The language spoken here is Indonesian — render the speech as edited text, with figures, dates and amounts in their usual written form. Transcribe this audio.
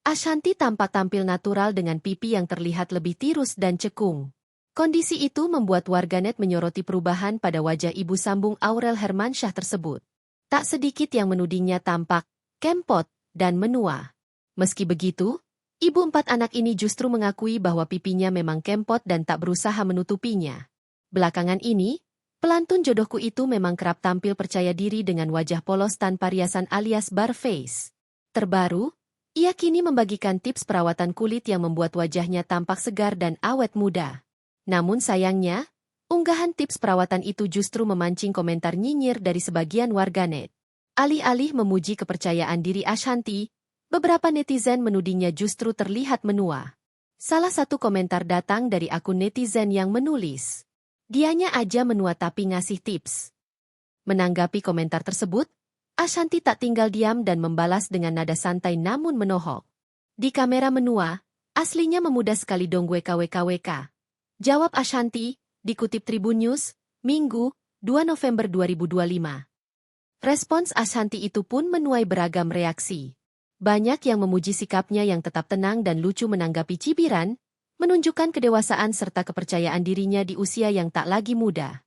Ashanti tampak tampil natural dengan pipi yang terlihat lebih tirus dan cekung. Kondisi itu membuat warganet menyoroti perubahan pada wajah ibu sambung Aurel Hermansyah tersebut. Tak sedikit yang menudingnya tampak kempot dan menua. Meski begitu, ibu 4 anak ini justru mengakui bahwa pipinya memang kempot dan tak berusaha menutupinya. Belakangan ini, pelantun jodohku itu memang kerap tampil percaya diri dengan wajah polos tanpa riasan alias bar face. Terbaru, ia kini membagikan tips perawatan kulit yang membuat wajahnya tampak segar dan awet muda. Namun sayangnya, unggahan tips perawatan itu justru memancing komentar nyinyir dari sebagian warganet. Alih-alih memuji kepercayaan diri Ashanti, beberapa netizen menudingnya justru terlihat menua. Salah satu komentar datang dari akun netizen yang menulis, "Dianya aja menua tapi ngasih tips." Menanggapi komentar tersebut, Ashanti tak tinggal diam dan membalas dengan nada santai namun menohok. "Di kamera menua, aslinya memuda sekali dong WKWKWK." Jawab Ashanti, dikutip Tribun News, Minggu, 2 November 2025. Respons Ashanti itu pun menuai beragam reaksi. Banyak yang memuji sikapnya yang tetap tenang dan lucu menanggapi cibiran, menunjukkan kedewasaan serta kepercayaan dirinya di usia yang tak lagi muda.